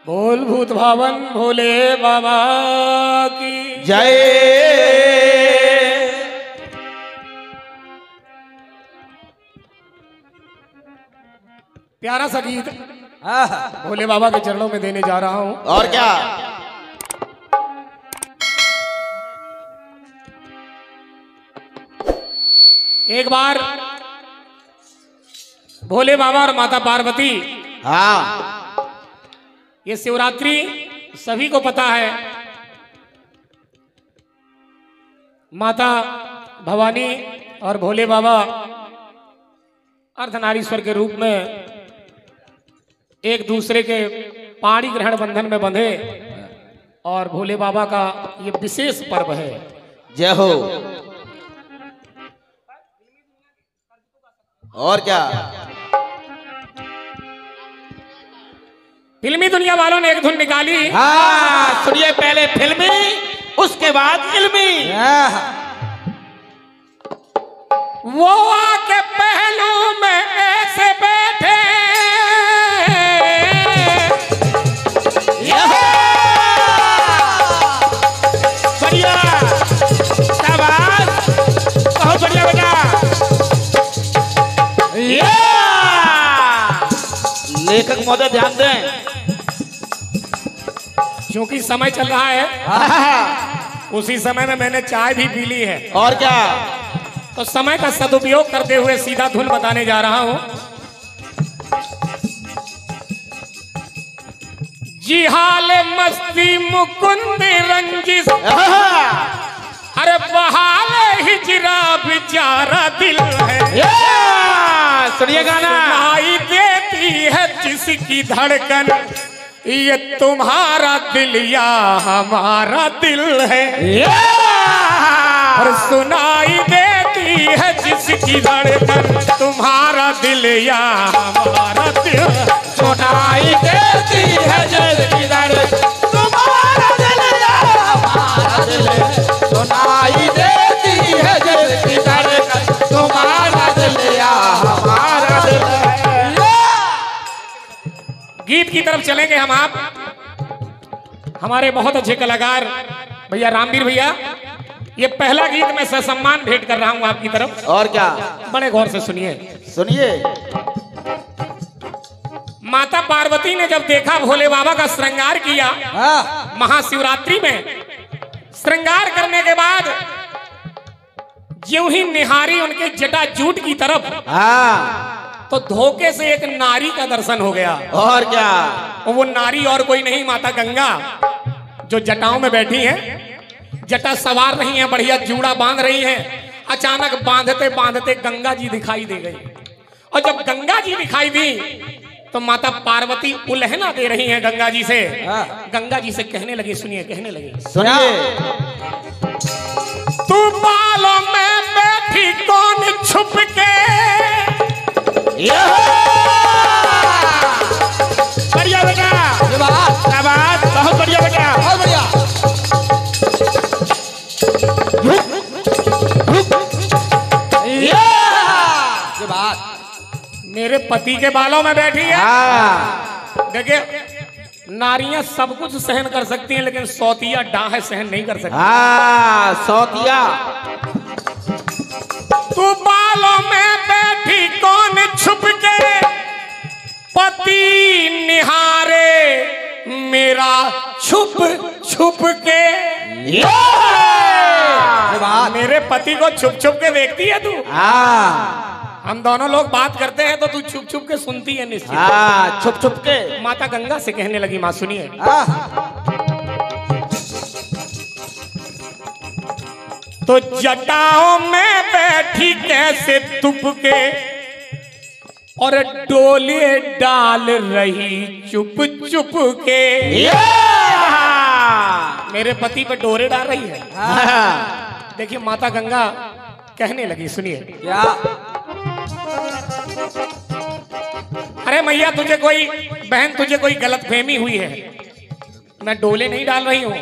बोल भूत भावन भोले बाबा की जय। प्यारा सा गीत भोले बाबा के चरणों में देने जा रहा हूं। और क्या एक बार भोले बाबा और माता पार्वती, हाँ ये शिवरात्रि सभी को पता है। माता भवानी और भोले बाबा अर्धनारीश्वर के रूप में एक दूसरे के पाणी ग्रहण बंधन में बंधे और भोले बाबा का ये विशेष पर्व है। जय हो। और क्या फिल्मी दुनिया वालों ने एक धुन निकाली। हाँ सुनिए, पहले फिल्मी उसके बाद इल्मी। वो आके पहलू में ऐसे बैठे, बढ़िया शाबाश, बहुत बढ़िया बेटा। लेखक महोदय ध्यान दें, क्योंकि समय चल रहा है उसी समय में मैंने चाय भी पी ली है। और क्या तो समय का सदुपयोग करते हुए सीधा धुन बताने जा रहा हूं। जी हाल मस्ती मुकुंद रंजिश, अरे बहाल हिजरा बेचारा दिल है। सुनिए गाना। सुनाई देती है जिसकी धड़कन, ये तुम्हारा दिल या हमारा दिल है। और सुनाई देती है जिसकी धड़कन, तुम्हारा दिल या हमारा दिल। सुनाई देती है जिसकी धड़कन, तुम्हारा दिल या हमारा दिल। सुनाई देती है जिसकी धड़कन, तुम्हारा दिल या हमारा दिल। गीत की तरफ चलेंगे हम। आप हमारे बहुत अच्छे कलाकार भैया रामवीर भैया, ये पहला गीत मैं ससम्मान भेंट कर रहा हूं आपकी तरफ। और क्या बड़े गौर से सुनिए। सुनिए। माता पार्वती ने जब देखा भोले बाबा का श्रृंगार किया महाशिवरात्रि में, श्रृंगार करने के बाद ज्यों ही निहारी उनके जटाजूट की तरफ, तो धोखे से एक नारी का दर्शन हो गया। और क्या वो नारी और कोई नहीं, माता गंगा, जो जटाओं में बैठी है। जटा सवार नहीं है, बढ़िया जूड़ा बांध रही है। अचानक बांधते बांधते गंगा जी दिखाई दे गई। और जब गंगा जी दिखाई दी तो माता पार्वती उल्हना दे रही हैं गंगा जी से। गंगा जी से कहने लगी, सुनिए, कहने लगी, सुनिए। तू बालों में बैठी कौन छुप के, बढ़िया बेटा, शाबाश, बहुत बढ़िया बेटा, बहुत बढ़िया। मेरे पति के बालों में बैठी है। देखिए, नारियां सब कुछ सहन कर सकती हैं, लेकिन सौतिया डाह सहन नहीं कर सकती। सौतिया। तू बालों में बैठी कौन छुप के, पति निहारे मेरा छुप छुप के। मेरे पति को छुप छुप के देखती है तू। हम दोनों लोग बात करते हैं तो तू छुप छुप के सुनती है निश्चित। छुप छुप के माता गंगा से कहने लगी, माँ सुनिए, तो जटाओं में बैठी कैसे तुप के, और डोले डाल रही चुप चुप के। मेरे पति पे डोरे डाल रही है। देखिए माता गंगा कहने लगी, सुनिए, क्या? अरे मैया, तुझे कोई बहन, तुझे कोई गलतफहमी हुई है। मैं डोले नहीं डाल रही हूं।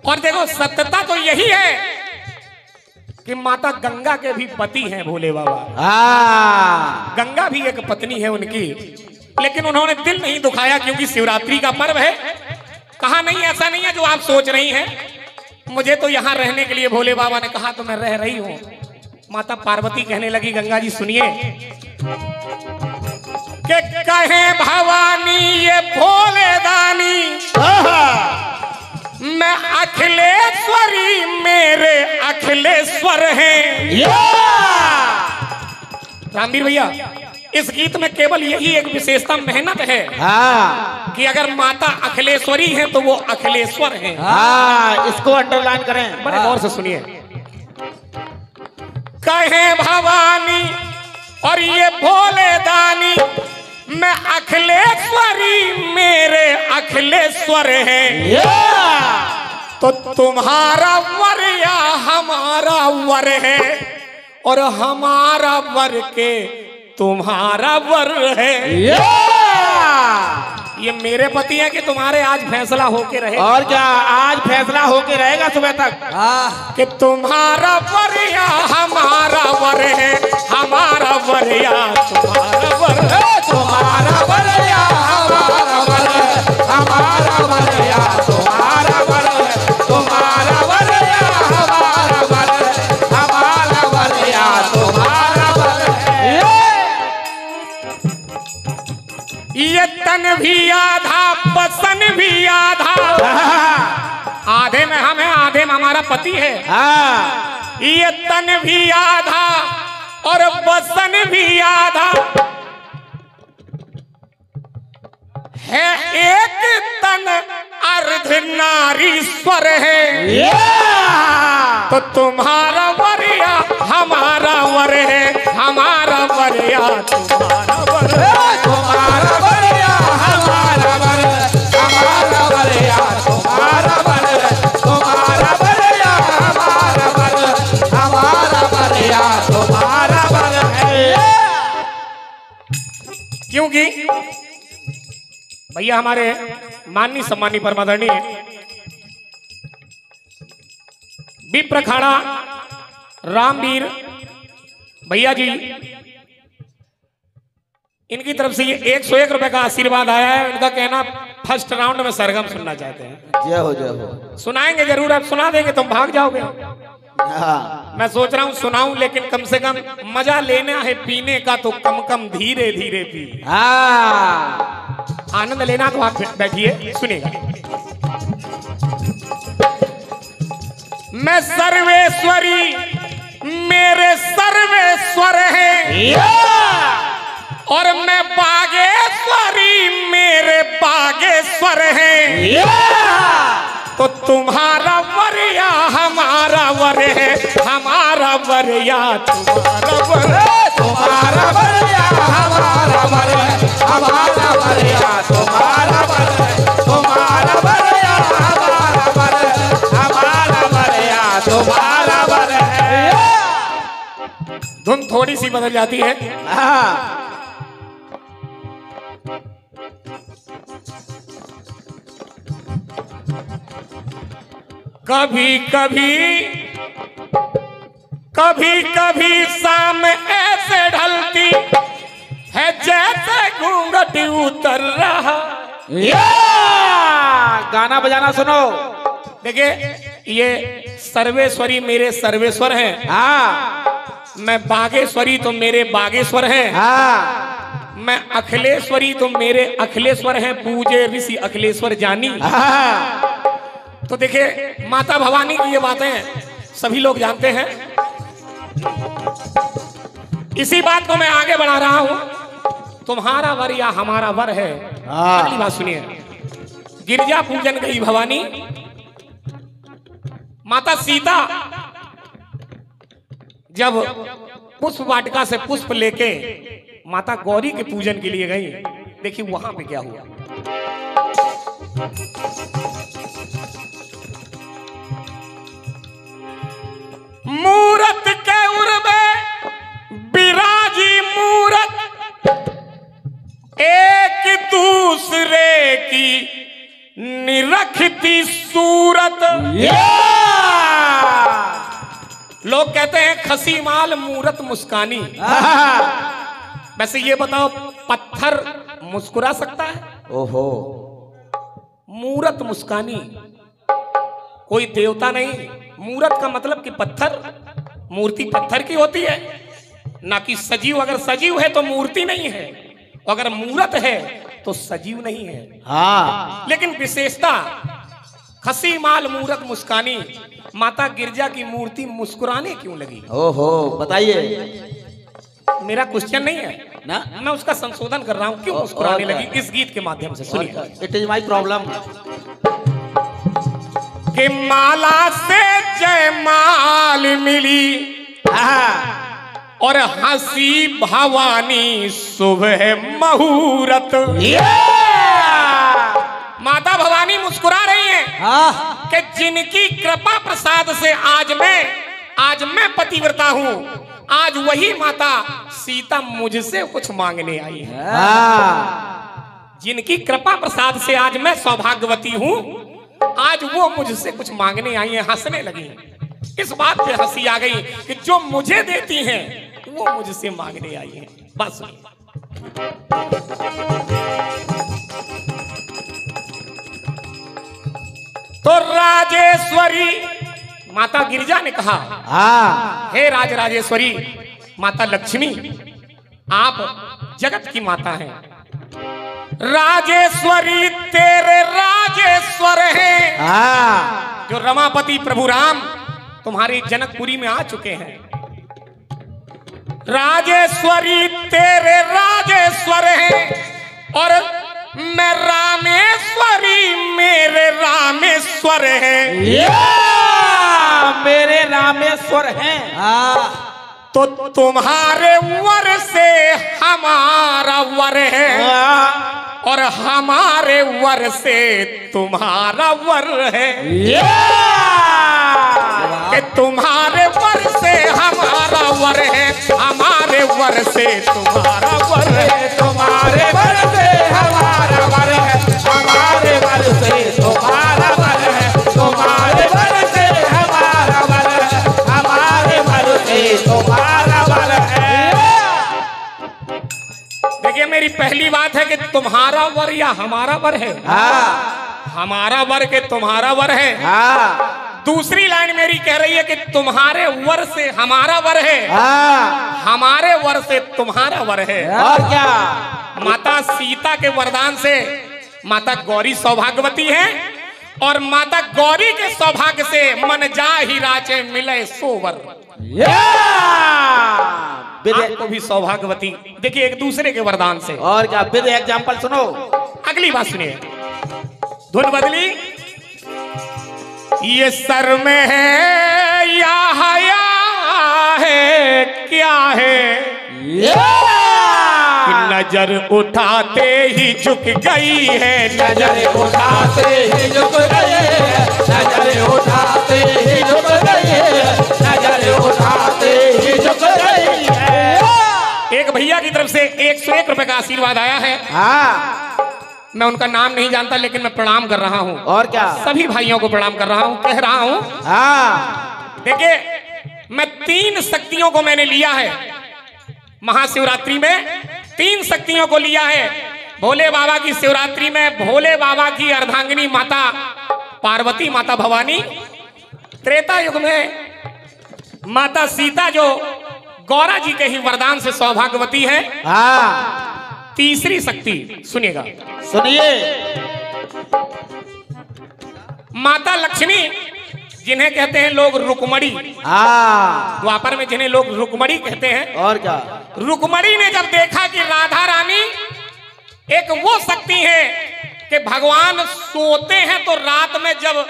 और देखो, सत्यता तो यही है कि माता गंगा के भी पति हैं भोले बाबा। गंगा भी एक पत्नी है उनकी। लेकिन उन्होंने दिल नहीं दुखाया, क्योंकि शिवरात्रि का पर्व है। कहा नहीं, ऐसा नहीं है जो आप सोच रही हैं। मुझे तो यहाँ रहने के लिए भोले बाबा ने कहा, तो मैं रह रही हूँ। माता पार्वती कहने लगी, गंगा जी सुनिए, कि कहे भवानी ये भोले दानी, मैं अखिलेश्वरी मेरे अखिलेश्वर हैं। रामवीर भैया, इस गीत में केवल यही एक विशेषता मेहनत है कि अगर माता अखिलेश्वरी है तो वो अखिलेश्वर हैं। इसको अंडरलाइन करें, बड़े गौर से सुनिए। कहे भवानी और ये भोले दानी, मैं अखिलेश्वरी मेरे अखिलेश्वर हैं। तो तुम्हारा वर या हमारा वर है, और हमारा वर के तुम्हारा वर है। ये मेरे पति हैं कि तुम्हारे आज फैसला होके रहे। और क्या, आज फैसला होके रहेगा सुबह तक। कि तुम्हारा वर या हमारा वर है, हमारा वर या तुम्हारा वर है। तुम्हारा वर या हमारा वर है, हमारा वर या तुम्हारा वर है। तुम्हारा वर या हमारा वर है, हमारा वर या तुम्हारा वर है। ये तन भी आधा बसन भी आधा, आधे में हम हैं, आधे में हमारा पति है। ये तन भी आधा और बसन भी आधा है, एक तन अर्ध नारीश्वर है। तो तुम्हारा वर या हमारा वर है, हमारा वर या तुम्हारा वर है। तुम्हारा वर या हमारा वर है, हमारा वर या तुम्हारा वर है। तुम्हारा वर या हमारा वर है, हमारा वर या तुम्हारा वर है। क्योंकि भैया हमारे माननीय सम्मानी परमादरणीय विप्र अखाड़ा रामवीर भैया जी, इनकी तरफ से ये 101 रुपए का आशीर्वाद आया है। उनका कहना फर्स्ट राउंड में सरगम सुनना चाहते हैं। जय हो, जय हो। सुनाएंगे जरूर, आप सुना देंगे, तुम भाग जाओगे। मैं सोच रहा हूँ सुनाऊं, लेकिन कम से कम मजा लेना है पीने का, तो कम कम धीरे धीरे पी। आनंद लेना तो आप बैठिए, सुनिएगा। मैं सर्वेश्वरी मेरे सर्वेश्वर है, और मैं बागेश्वरी मेरे बागेश्वर है। तो तुम्हारा वर या हमारा वर है, हमारा वर या तुम्हारा वर है। तुम्हारा वर या हमारा वर है, हमारा वर या तुम्हारा वर है। तुम्हारा वर या हमारा वर है, हमारा वर या तुम्हारा वर है। धुन थोड़ी सी बदल जाती है। कभी कभी कभी कभी शाम ऐसे ढलती है जैसे घूंघट उतर रहा। गाना बजाना सुनो। देखिए, ये सर्वेश्वरी मेरे सर्वेश्वर हैं। मैं बागेश्वरी तो मेरे बागेश्वर हैं। मैं अखिलेश्वरी तो मेरे अखिलेश्वर हैं। पूजे ऋषि अखिलेश्वर जानी। तो देखिए, माता भवानी की ये बातें सभी लोग जानते हैं। इसी बात को मैं आगे बढ़ा रहा हूं। तुम्हारा वर या हमारा वर है। अगली बात सुनिए। गिरजा पूजन गई भवानी। माता सीता जब पुष्प वाटिका से पुष्प लेके माता गौरी के पूजन के लिए गई, देखिए वहां पे क्या हुआ। मूरत के उर्वे बिराजी मूरत, एक दूसरे की निरखती सूरत। लोग कहते हैं खसी माल मूरत मुस्कानी। वैसे ये बताओ, पत्थर मुस्कुरा सकता है? ओहो, मूरत मुस्कानी, कोई देवता नहीं। मूरत का मतलब कि पत्थर, मूर्ति पत्थर की होती है ना कि सजीव। अगर सजीव है तो मूर्ति नहीं है, अगर मूरत है तो सजीव नहीं है। हाँ, लेकिन विशेषता खसी माल मूरत मुस्कानी, माता गिरजा की मूर्ति मुस्कुराने क्यों लगी? ओहो, बताइए। मेरा क्वेश्चन नहीं है ना, मैं उसका संशोधन कर रहा हूं, क्यों मुस्कुराने लगी इस गीत के माध्यम से सुनिए। It is my problem. कि माला से जयमाल मिली और हंसी भवानी सुबह मुहूर्त। माता भवानी मुस्कुरा रही हैं कि जिनकी कृपा प्रसाद से आज मैं पतिव्रता हूं, आज वही माता सीता मुझसे कुछ मांगने आई है। जिनकी कृपा प्रसाद से आज मैं सौभाग्यवती हूं, आज वो मुझसे कुछ मांगने आई है। हंसने लगी, इस बात पे हंसी आ गई कि जो मुझे देती हैं वो मुझसे मांगने आई है। बस तो राजेश्वरी माता गिरिजा ने कहा, हे राज राजेश्वरी माता लक्ष्मी, आप जगत की माता हैं। राजेश्वरी तेरे राजेश्वर हैं, जो रमापति प्रभु राम तुम्हारी जनकपुरी में आ चुके हैं। राजेश्वरी तेरे राजेश्वर हैं और मैं रामेश्वरी मेरे रामेश्वर हैं। मेरे रामेश्वर हैं। तो तुम्हारे वर से हमारा वर है और हमारे वर से तुम्हारा वर है। कि तुम्हारे वर से हमारा वर है, हमारे वर से तुम्हारा वर है। तुम्हारे वर से हमारा वर है, हमारे वर से तुम्हारा वर है। तुम्हारे वर से हमारा वर है, हमारे वर से तुम्हारा वर है। देखिए, मेरी पहली बात है कि तुम्हारा वर या हमारा वर है। हमारा वर के तुम्हारा वर है। दूसरी लाइन मेरी कह रही है कि तुम्हारे वर से हमारा वर है, हमारे वर से तुम्हारा वर है। और क्या? माता सीता के वरदान से माता गौरी सौभाग्यवती है और माता गौरी के सौभाग्य से मन जा ही राचे मिले सोवर। आपको भी सौभाग्यवती। देखिए, एक दूसरे के वरदान से। और क्या? विद एग्जाम्पल सुनो। अगली बात सुनिए, धुन बदली। ये सर में है या हया है, क्या है? नजर उठाते ही झुक गई है, नजर उठाते ही झुक गई है, नजर उठाते ही झुक गई है, नजर उठाते ही झुक गई है। एक भैया की तरफ से 101 रुपए का आशीर्वाद आया है। मैं उनका नाम नहीं जानता, लेकिन मैं प्रणाम कर रहा हूँ। और क्या? सभी भाइयों को प्रणाम कर रहा हूँ, कह रहा हूँ। देखिए, मैं 3 शक्तियों को मैंने लिया है महाशिवरात्रि में। 3 शक्तियों को लिया है। भोले बाबा की शिवरात्रि में भोले बाबा की अर्धांगिनी माता पार्वती, माता भवानी। त्रेता युग में माता सीता, जो गौरा जी के ही वरदान से सौभाग्यवती है। तीसरी शक्ति सुनिएगा, सुनिए। माता लक्ष्मी, जिन्हें कहते हैं लोग रुकमणी। द्वापर में जिन्हें लोग रुकमणी कहते हैं। और क्या? रुकमणी ने जब देखा कि राधा रानी एक वो शक्ति है कि भगवान सोते हैं तो रात में जब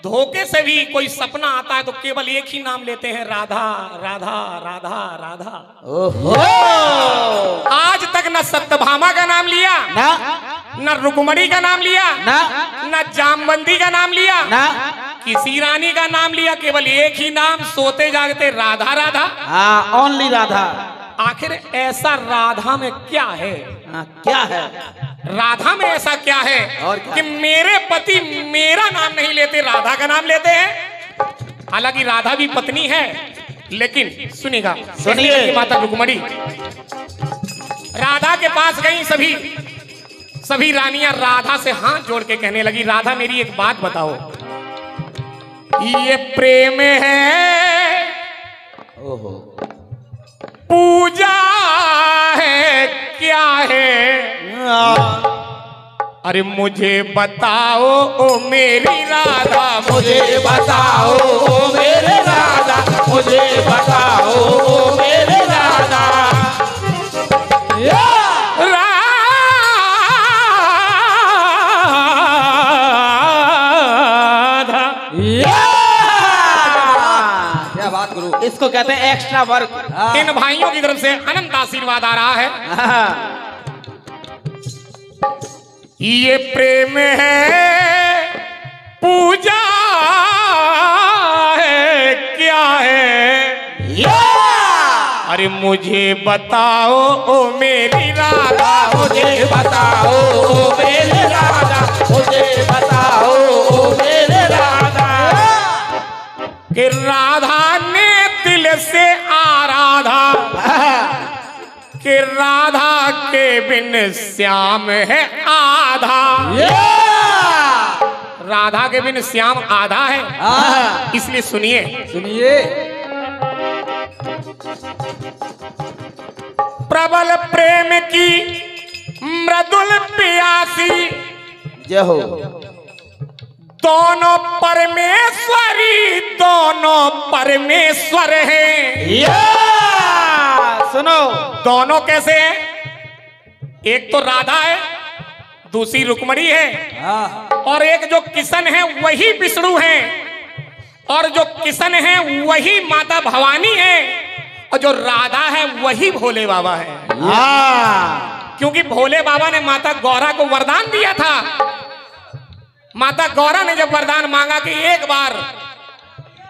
धोखे से भी कोई सपना आता है तो केवल एक ही नाम लेते हैं, राधा राधा राधा राधा। ओहो! आज तक न सत्यभामा का नाम लिया, न रुकमणी का नाम लिया, न जामवंती का नाम लिया, किसी रानी का नाम लिया, केवल एक ही नाम सोते जागते राधा राधा। ओनली राधा। आखिर ऐसा राधा में क्या है? क्या है राधा में ऐसा क्या है कि मेरे पति मेरा नाम नहीं लेते, राधा का नाम लेते हैं? हालांकि राधा भी पत्नी है, लेकिन सुनिएगा, सुनिए। माता रुकमणी राधा के पास गई। सभी सभी रानियां राधा से हाथ जोड़ के कहने लगी, राधा मेरी एक बात बताओ, ये प्रेम है ओहो पूजा है क्या है? अरे मुझे बताओ ओ मेरी राधा, मुझे बताओ ओ मेरे राधा, मुझे बताओ ओ मेरे राधा। क्या बात गुरु, इसको कहते हैं एक्स्ट्रा वर्क। इन भाइयों की तरफ से अनंत आशीर्वाद आ रहा है। ये प्रेम है पूजा है क्या है? अरे मुझे बताओ ओ मेरी राधा, मुझे बताओ ओ मेरे राधा, मुझे बताओ ओ मेरे राधा। कि राधा ने दिल से आराधा, कि राधा के बिन श्याम है आधा। राधा के बिन श्याम आधा है, इसलिए सुनिए सुनिए। प्रबल प्रेम की मृदुल प्यासी, जय हो। दोनों परमेश्वरी, दोनों परमेश्वर हैं। सुनो, दोनों कैसे हैं? एक तो राधा है, दूसरी रुक्मणी है, और एक जो किशन है वही विष्णु है, और जो किशन है वही माता भवानी है, और जो राधा है वही भोले बाबा है। क्योंकि भोले बाबा ने माता गौरा को वरदान दिया था। माता गौरा ने जब वरदान मांगा कि एक बार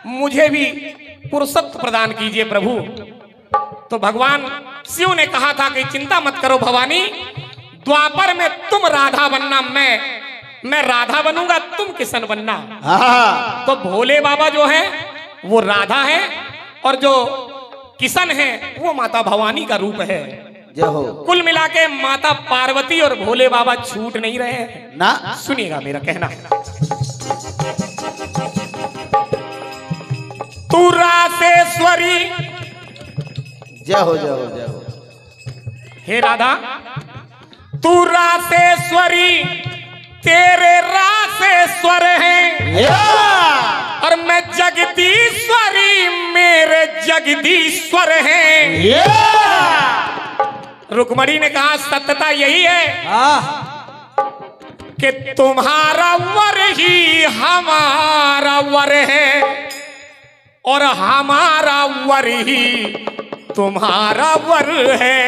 मुझे भी पुरुषत्व प्रदान कीजिए प्रभु, तो भगवान शिव ने कहा था कि चिंता मत करो भवानी, द्वापर में तुम राधा बनना, मैं राधा बनूंगा, तुम किशन बनना। तो भोले बाबा जो है वो राधा है, और जो किशन है वो माता भवानी का रूप है। जय हो। कुल मिला के माता पार्वती और भोले बाबा छूट नहीं रहे हैं ना। सुनिएगा मेरा कहना। तू रासेश्वरी, जय हो जय हो जय हो। हे राधा तू रासेश्वरी, तेरे रासेश्वर हैं, और मैं जगदीश्वरी, मेरे जगदीश्वर हैं। रुक्मणी ने कहा सत्यता यही है कि तुम्हारा वर ही हमारा वर है, और हमारा वर ही तुम्हारा वर है।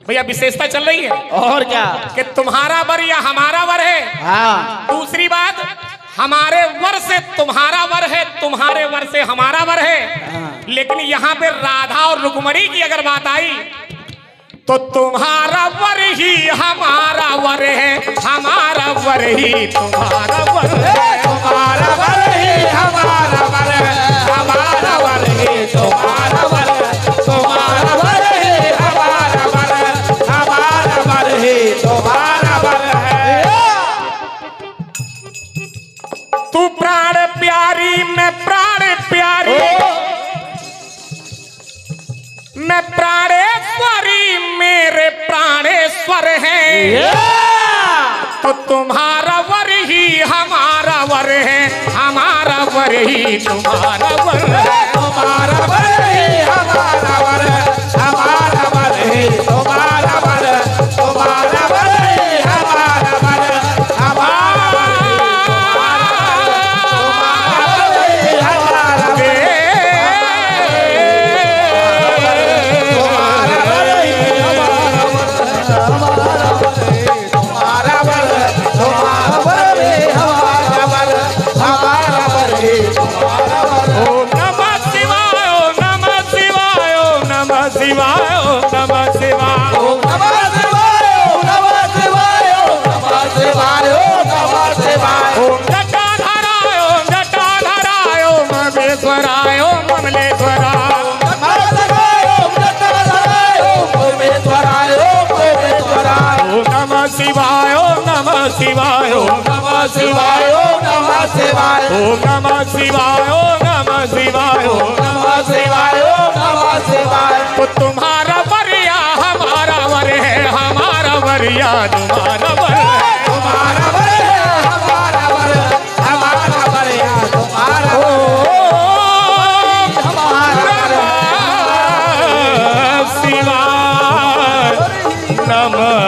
भैया विशेषता चल रही है और क्या कि तुम्हारा वर या हमारा वर है। दूसरी बात, हमारे वर से तुम्हारा वर है, तुम्हारे वर से हमारा वर है। लेकिन यहाँ पे राधा और रुक्मणी की अगर बात आई तो तुम्हारा वर ही हमारा वर है, हमारा वर ही तुम्हारा वर है, तुम्हारा वर ही हमारा वर है, हमारा वर ही तुम्हारा वर है, तुम्हारा वर ही हमारा वर है, हमारा वर ही तुम्हारा वर है। तू प्राण प्यारी, मैं प्राण प्यारी, मैं प्राणेश्वरी, मेरे प्राणेश्वर हैं। तो तुम्हारा वर ही हमारा वर है, हमारा वर ही तुम्हारा वर है, तुम्हारा वर ही हमारा वर है, हमारा वर ही तुम्हारा वर है, तुम्हारा वर ही हमारा वर है, हमारा वर ही हमारा वर है। ओम नमः शिवाय, ओम शिवाय ओम नमः शिवाय ओम नमः शिवाय ओम नमः शिवाय ओम नमः शिवाय ओम नमः शिवाय ओम नमः शिवाय ओम नमः शिवाय। तो तुम्हारा वरिया हमारा वर है, हमारा वरिया तुम्हारा वर है, तुम्हारा वर है हमारा वर, हमारा वर है तुम्हारा वर, हमारा वर शिवाय नमः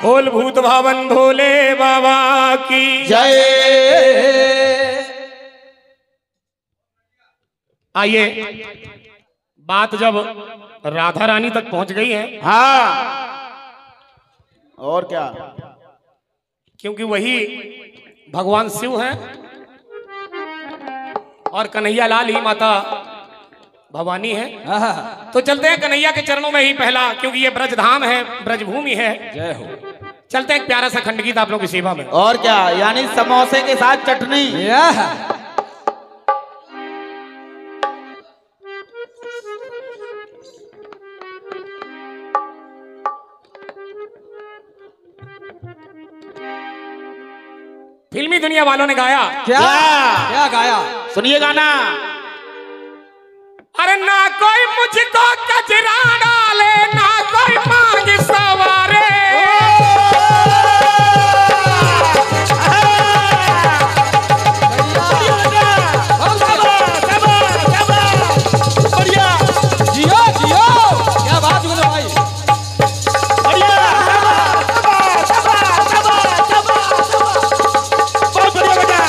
बोल भूत भावन भोले बाबा की जय। आइए, बात जब राधा रानी तक पहुंच गई है, हाँ और क्या, क्योंकि वही भगवान शिव हैं और कन्हैया लाल ही माता भवानी है। तो चलते हैं कन्हैया के चरणों में ही पहला, क्योंकि ये ब्रज धाम है, ब्रजभूमि है। जय हो। चलते हैं एक प्यारा सा खंड गीत आप लोगों की सेवा में। और क्या, यानी समोसे के साथ चटनी। फिल्मी दुनिया वालों ने गाया क्या क्या गाया, सुनिए गाना। अरे ना कोई मुझको कचरा डाले, ना कोई मांग सवारे, बढ़िया, जियो जियो, क्या बात बोले भाई, बढ़िया, बहुत बढ़िया बेटा,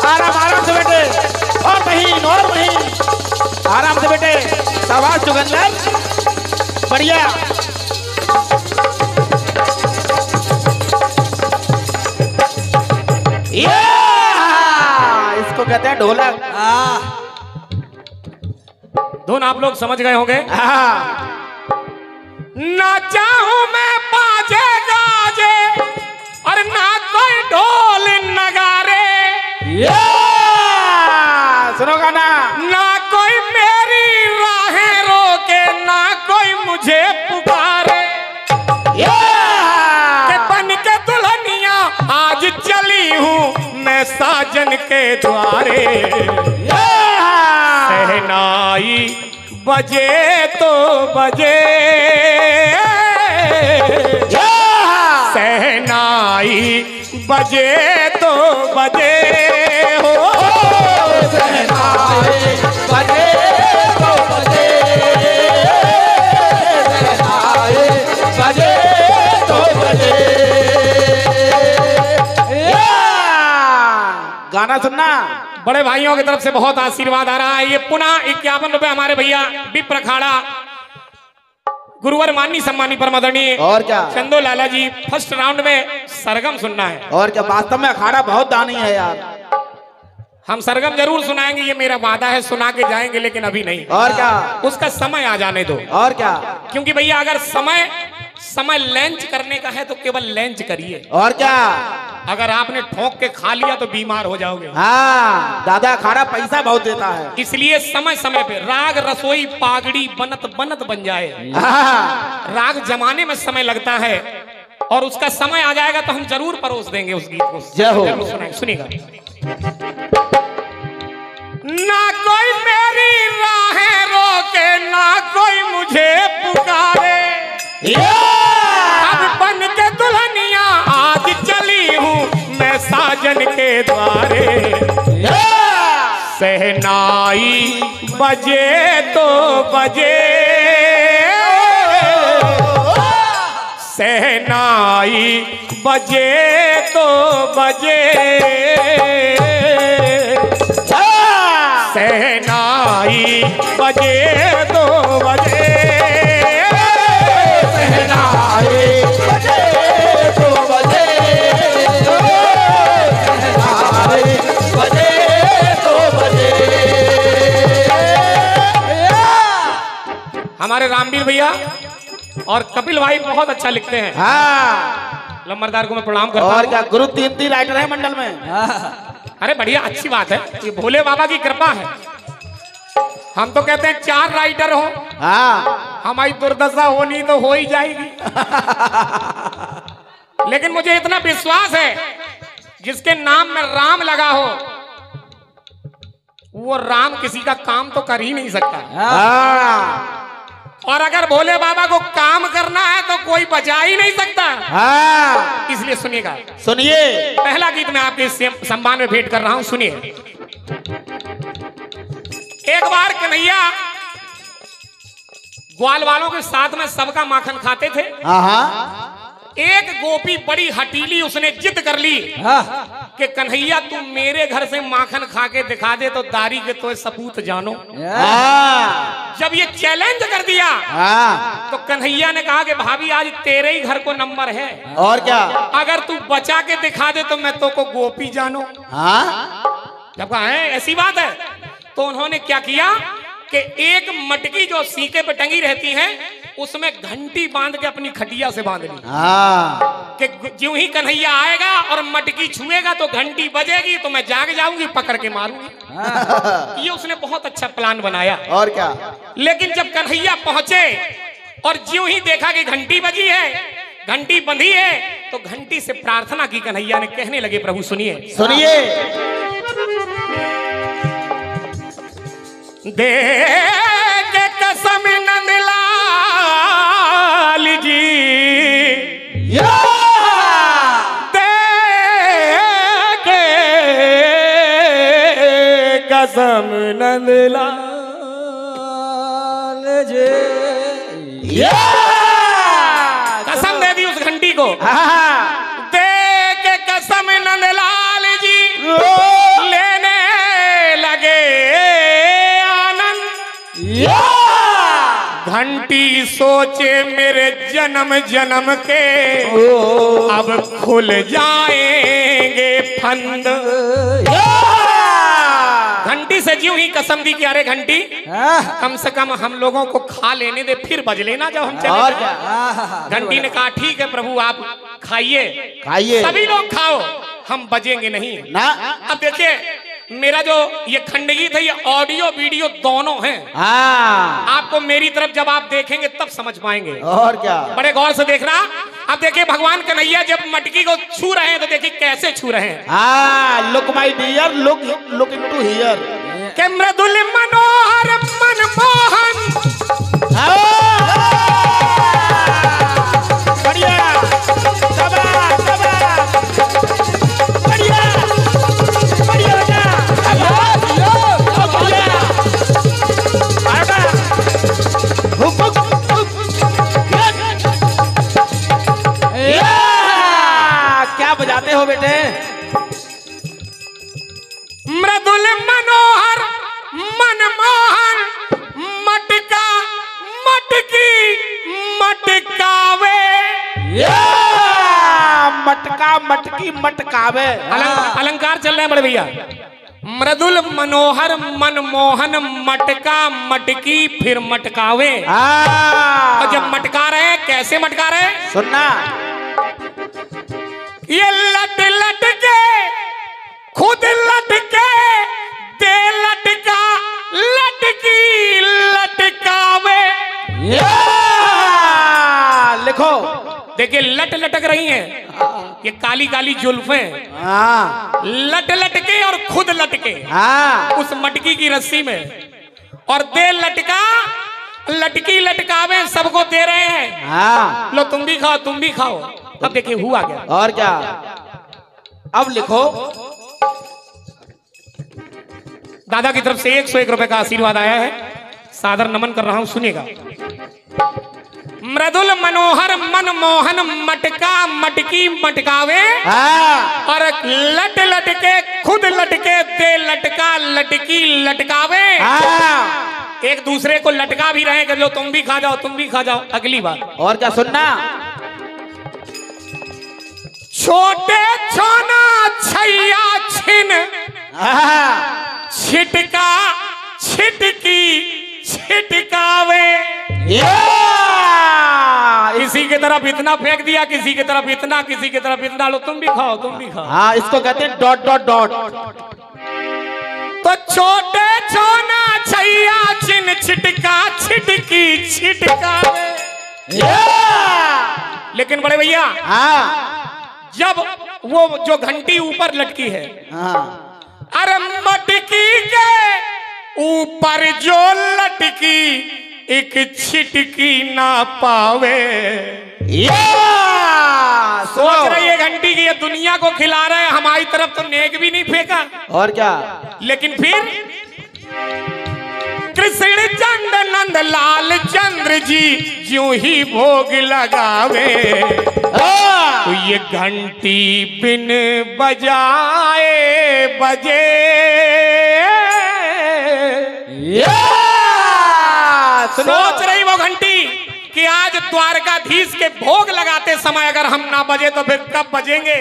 आराम आराम से बेटे, और महीन और महीन, आराम से बेटे, शाबाश चुकंदर, बढ़िया। इसको कहते हैं ढोलक। धुन आप लोग समझ गए होंगे। ना चाहूं मैं बाजे गाजे और ना कोई ढोल नगारे, सुनो गाना। ना कोई मेरी राहें रोके, ना कोई मुझे पुकारे, के बन के दुल्हनिया आज चली हूँ मैं साजन के द्वारे, शहनाई बजे तो बजे, शहनाई बजे तो बजे हो, शहनाई बजे तो बजे, शहनाई बजे तो बजे। गाना सुनना। बड़े भाइयों की तरफ से बहुत आशीर्वाद आ रहा है। ये पुनः 51 रुपए हमारे भैया विप्र अखाड़ा गुरुवर माननी सम्मानी परमादरणीय और क्या, चंदो लाला जी फर्स्ट राउंड में सरगम सुनना है। और क्या, वास्तव में अखाड़ा बहुत दानी है यार। हम सरगम जरूर सुनाएंगे, ये मेरा वादा है, सुना के जाएंगे, लेकिन अभी नहीं। और क्या, उसका समय आ जाने दो। और क्या, क्योंकि भैया अगर समय लंच करने का है तो केवल लंच करिए, और क्या, अगर आपने ठोक के खा लिया तो बीमार हो जाओगे। हाँ दादा अखाड़ा पैसा बहुत देता है, इसलिए समय समय पे राग रसोई पागड़ी बनत बनत बन जाए। हाँ। राग जमाने में समय लगता है और उसका समय आ जाएगा तो हम जरूर परोस देंगे उस गीत को। जय हो। जरूर सुनाएंगे, सुनिएगा। ना कोई मेरी राहें रोके, ना कोई मुझे पुकारे, अब बन के दुल्हनिया आज चली हूँ मैं साजन के द्वारे, शहनाई बजे तो बजे, शहनाई बजे तो बजे, शहनाई बजे तो बजे, शहनाई बजे तो बजे, शहनाई बजे तो बजे। हमारे रामवीर भैया और कपिल भाई बहुत अच्छा लिखते हैं। हाँ लंबरदार को मैं प्रणाम करता हूं। और क्या, गुरु तीन राइटर है मंडल में। अरे बढ़िया, अच्छी बात है, ये भोले बाबा की कृपा है। हम तो कहते हैं 4 राइटर हो, हाँ हमारी दुर्दशा होनी तो हो ही जाएगी। लेकिन मुझे इतना विश्वास है, जिसके नाम में राम लगा हो वो राम किसी का काम तो कर ही नहीं सकता। हाँ और अगर भोले बाबा को काम करना है तो कोई बचा ही नहीं सकता। हाँ इसलिए सुनिएगा, सुनिए। पहला गीत मैं आपके सम्मान में भेंट कर रहा हूं, सुनिए। एक बार कन्हैया ग्वाल वालों के साथ में सबका माखन खाते थे। हाँ एक गोपी बड़ी हटीली, उसने जिद कर ली कि कन्हैया तू मेरे घर से माखन खा के दिखा दे तो दारी के तो सबूत जानो। जब ये चैलेंज कर दिया तो कन्हैया ने कहा कि भाभी आज तेरे ही घर को नंबर है, और क्या, अगर तू बचा के दिखा दे तो मैं तो को गोपी जानो। जब कहा है ऐसी बात है, तो उन्होंने क्या किया कि एक मटकी जो सीके पे टंगी रहती है उसमें घंटी बांध के अपनी खटिया से बांध ली कि ज्यों ही कन्हैया आएगा और मटकी छुएगा तो घंटी बजेगी तो मैं जाग जाऊंगी, पकड़ के मारूंगी। ये उसने बहुत अच्छा प्लान बनाया। और क्या, लेकिन जब कन्हैया पहुंचे और ज्यों ही देखा कि घंटी बजी है, घंटी बंधी है, तो घंटी से प्रार्थना की कन्हैया ने, कहने लगे प्रभु सुनिए सुनिए। दे के कसम नंदलाल जी, दे के कसम नंदलाल जी, कसम दे दी उस घंटी को। दे के कसम नंदलाल जी लेने लगे घंटी, सोचे मेरे जन्म जन्म के अब खुल जाएंगे फंद। घंटी से ज्यों ही कसम दी कि अरे घंटी कम से कम हम लोगों को खा लेने दे, फिर बज लेना जब हम चले। घंटी ने कहा ठीक है प्रभु आप खाइए, खाइए, सभी लोग खाओ, हम बजेंगे नहीं ना। अब देखिए मेरा जो ये खंडगीत है ये ऑडियो वीडियो दोनों हैं। आपको मेरी तरफ जब आप देखेंगे तब समझ पाएंगे। और क्या, बड़े गौर से देखना। अब देखिए भगवान कन्हैया जब मटकी को छू रहे हैं तो देखिए कैसे छू रहे हैं। Look my dear, look into here. के मृदुल मनोहर मनमोहन, बढ़िया, क्या बजाते हो बेटे? मृदुल मनोहर मनमोहन, मटका मटकी मटकावे, मटका मटकी मटकावे। अलंकार चल रहे हैं बड़े भैया। मृदुल मनोहर मनमोहन, मटका मटकी फिर मटकावे। और जब मटका रहे हैं कैसे मटका रहे हैं सुनना। ये लट लट के खुद लट के दे लटका लटकी लटकावे। लिखो, देखिए लट लटक रही हैं, ये काली काली जुल्फें लट लटके और खुद लटके उस मटकी की रस्सी में, और दे लटका लटकी लटकावे, सबको दे रहे हैं। लो तुम भी खाओ तुम भी खाओ। अब देखिए हुआ क्या। और क्या, अब लिखो। दादा की तरफ से 101 रुपए का आशीर्वाद आया है, सादर नमन कर रहा हूं, सुनिएगा। मृदुल मनोहर मनमोहन, मटका मटकी मटकावे, और लट लटके खुद लटके दे लटका लटकी लटकावे। एक दूसरे को लटका भी रहे कि लो तुम भी खा जाओ तुम भी खा जाओ। अगली बात और क्या सुनना। छोटे छोना छैया छिन, छिटका छिटकी छिटकावे। इस किसी की तरफ इतना फेंक दिया, किसी की तरफ इतना, किसी की तरफ इतना। लो तुम भी खाओ, तुम भी खाओ। हाँ, इसको कहते हैं डॉट डॉट डॉट। तो छोटे छोना छैया चिन छिटका छिटकी छिटका। लेकिन बड़े भैया, हाँ, जब वो जो घंटी ऊपर लटकी है, हाँ, अरे मटकी के ऊपर जो लटकी एक छिटकी ना पावे। सोच रही है घंटी की ये दुनिया को खिला रहे हैं, हमारी तरफ तो नेक भी नहीं फेंका। और क्या? लेकिन फिर कृष्ण चंद नंद लाल चंद्र जी ज्यों ही भोग लगावे, तो ये घंटी बिन बजाए बजे। सोच रही वो घंटी कि आज द्वारकाधीश के भोग लगाते समय अगर हम ना बजे तो फिर कब बजेंगे।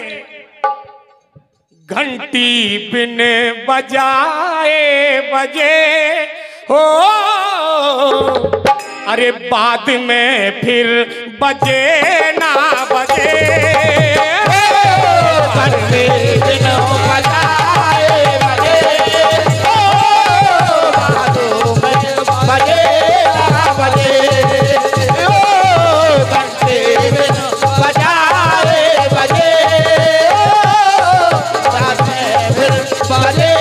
घंटी बिन बजाए बजे हो, अरे बाद में फिर बजे ना बजे। घंटी बिन बजाए बजे हो, बाद में बजे ना बजे। घंटी बिन बजाए बजे हो, बाद में फिर बजे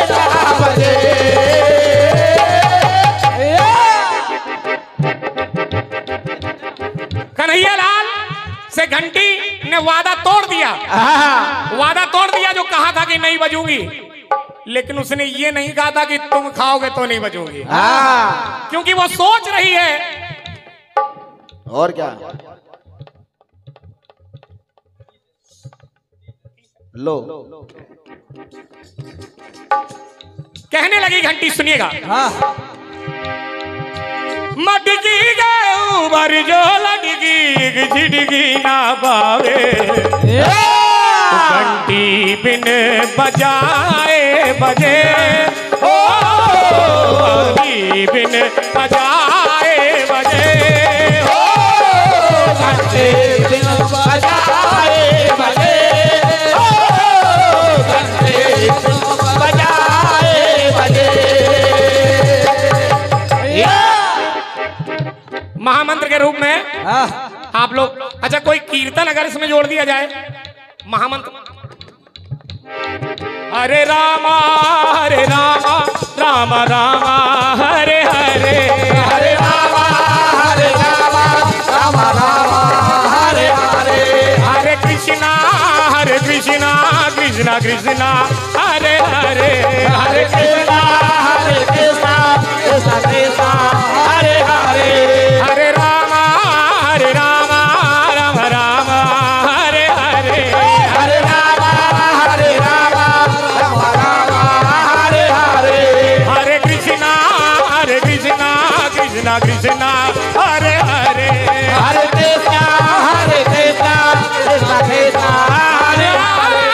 ना बजे। कन्हैया लाल से घंटी ने वादा तोड़ दिया, वादा तोड़ दिया जो कहा था कि नहीं बजूंगी, लेकिन उसने ये नहीं कहा था कि तुम खाओगे तो नहीं बजूंगी। क्योंकि वो सोच रही है। और क्या? लो, कहने लगी घंटी, सुनिएगा। हाँ, मटकी गए ऊबर जो लटकी झिटकी ना पावे, घंटी बिन बजाए बजे ओ, घंटी बिन बजाए बजे ओ, घंटी बिन बजाए बजे ओ, घंटी बिन बजाए बजे। महामंत्र के रूप में आप लोग, अच्छा कोई कीर्तन अगर इसमें जोड़ दिया जाए, महामंत्र। हरे रामा रामा रामा हरे हरे, हरे रामा रामा रामा हरे हरे, हरे कृष्णा कृष्णा कृष्णा हरे हरे, हरे कृष्णा कृष्णा कृष्णा हरे हरे, हरे रामा राम राम हरे हरे, हरे रामा राम राम हरे हरे, हरे कृष्णा कृष्णा कृष्णा हरे हरे, हरे कृष्णा कृष्णा कृष्णा हरे हरे,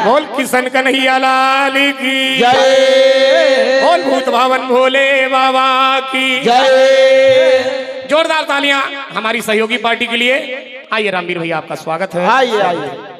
बोल किशन कन्हैया लाल की जय, बोल भूत भावन भोले बाबा की जय। जोरदार तालियां हमारी सहयोगी पार्टी के लिए। आइए रामवीर भैया, आपका स्वागत है। आइए आइए।